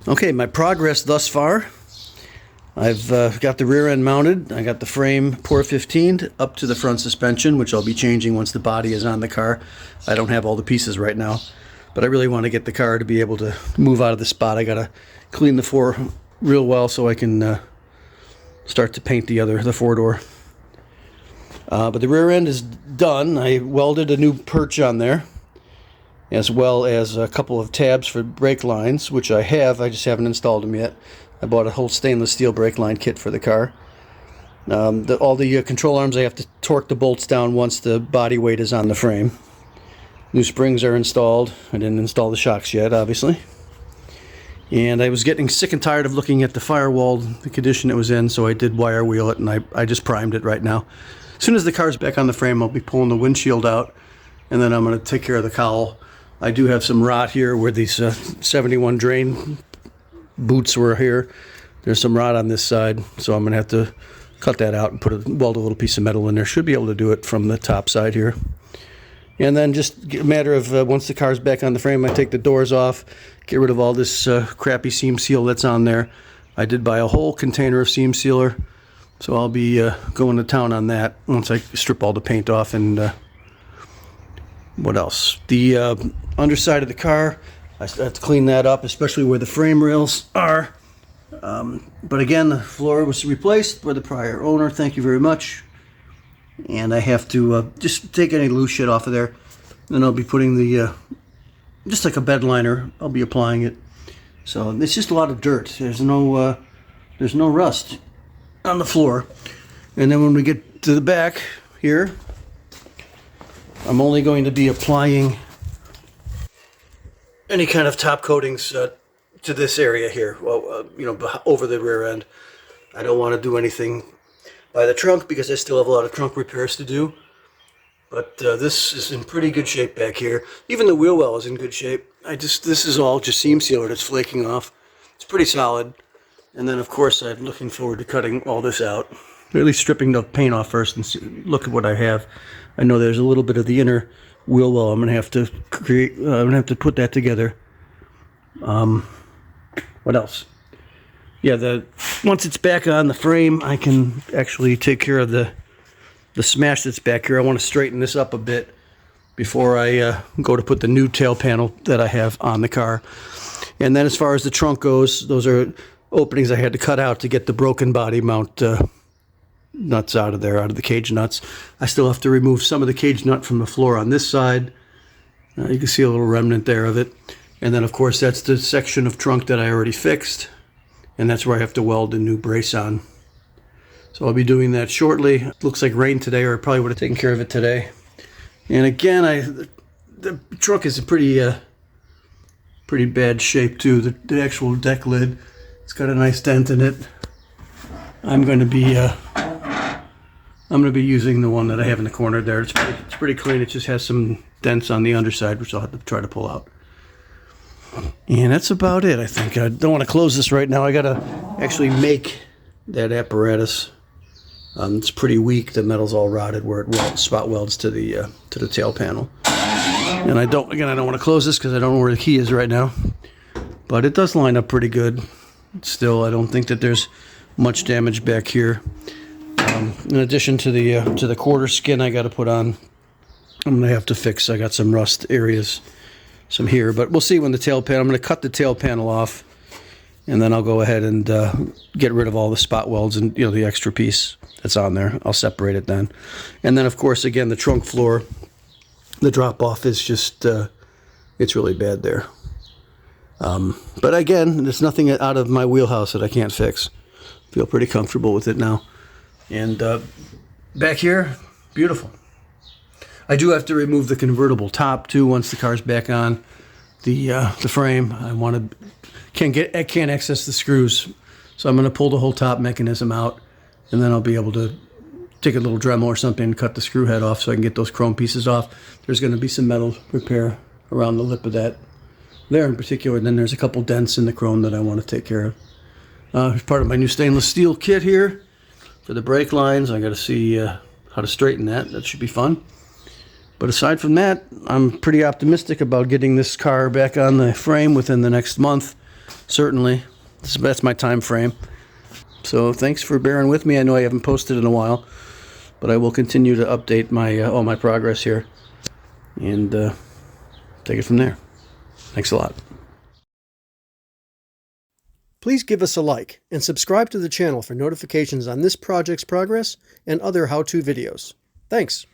Okay, my progress thus far. I've got the rear end mounted. I got the frame pour 15'd up to the front suspension, which I'll be changing once the body is on the car. I don't have all the pieces right now, but I really want to get the car to be able to move out of the spot. I got to clean the floor real well so I can start to paint the four-door. But the rear end is done. I welded a new perch on there, as well as a couple of tabs for brake lines, which I have. I just haven't installed them yet. I bought a whole stainless steel brake line kit for the car. All the control arms, I have to torque the bolts down once the body weight is on the frame. New springs are installed. I didn't install the shocks yet, obviously. And I was getting sick and tired of looking at the firewall, the condition it was in, so I did wire wheel it, and I just primed it right now. As soon as the car's back on the frame, I'll be pulling the windshield out, and then I'm going to take care of the cowl. I do have some rot here where these 71 drain boots were here. There's some rot on this side, so I'm going to have to cut that out and weld a little piece of metal in there. Should be able to do it from the top side here. And then just a matter of once the car's back on the frame, I take the doors off, get rid of all this crappy seam seal that's on there. I did buy a whole container of seam sealer, so I'll be going to town on that once I strip all the paint off. And what else? The underside of the car, I have to clean that up, especially where the frame rails are. But again, the floor was replaced by the prior owner. Thank you very much. And I have to just take any loose shit off of there. Then I'll be putting the, just like a bed liner, I'll be applying it. So it's just a lot of dirt. There's no rust on the floor. And then when we get to the back here, I'm only going to be applying any kind of top coatings to this area here, well, over the rear end. I don't want to do anything by the trunk because I still have a lot of trunk repairs to do. But this is in pretty good shape back here. Even the wheel well is in good shape. This is all just seam sealer that's flaking off. It's pretty solid. And then of course I'm looking forward to cutting all this out. Or at least stripping the paint off first and look at what I have. I know there's a little bit of the inner wheel well. I'm gonna have to put that together. What else? Yeah, once it's back on the frame, I can actually take care of the smash that's back here. I want to straighten this up a bit before I go to put the new tail panel that I have on the car. And then as far as the trunk goes, those are openings I had to cut out to get the broken body mount nuts out of there, out of the cage nuts. I still have to remove some of the cage nut from the floor on this side. You can see a little remnant there of it. And then of course that's the section of trunk that I already fixed. And that's where I have to weld a new brace on. So I'll be doing that shortly. It looks like rain today, or I probably would have taken care of it today. And again, the trunk is in pretty bad shape too. The actual deck lid, it's got a nice dent in it. I'm going to be using the one that I have in the corner there. It's pretty clean. It just has some dents on the underside, which I'll have to try to pull out. And that's about it, I think. I don't want to close this right now. I got to actually make that apparatus. It's pretty weak. The metal's all rotted where it spot welds to the tail panel. And I don't want to close this because I don't know where the key is right now. But it does line up pretty good. Still, I don't think that there's much damage back here. In addition to the quarter skin I got to put on, I'm going to have to fix. I got some rust areas. Some here, but we'll see when the tail panel. I'm going to cut the tail panel off, and then I'll go ahead and get rid of all the spot welds and the extra piece that's on there. I'll separate it then, and then of course again the trunk floor, the drop off is just it's really bad there. But again, there's nothing out of my wheelhouse that I can't fix. Feel pretty comfortable with it now, and back here, beautiful. I do have to remove the convertible top too once the car's back on the frame. I can't access the screws, so I'm going to pull the whole top mechanism out, and then I'll be able to take a little Dremel or something and cut the screw head off so I can get those chrome pieces off. There's going to be some metal repair around the lip of that there in particular, and then there's a couple dents in the chrome that I want to take care of. As part of my new stainless steel kit here for the brake lines, I got to see how to straighten that. That should be fun. But aside from that, I'm pretty optimistic about getting this car back on the frame within the next month. certainly. That's my time frame. So thanks for bearing with me. I know I haven't posted in a while, but I will continue to update my all my progress here and take it from there. Thanks a lot. Please give us a like and subscribe to the channel for notifications on this project's progress and other how-to videos. Thanks.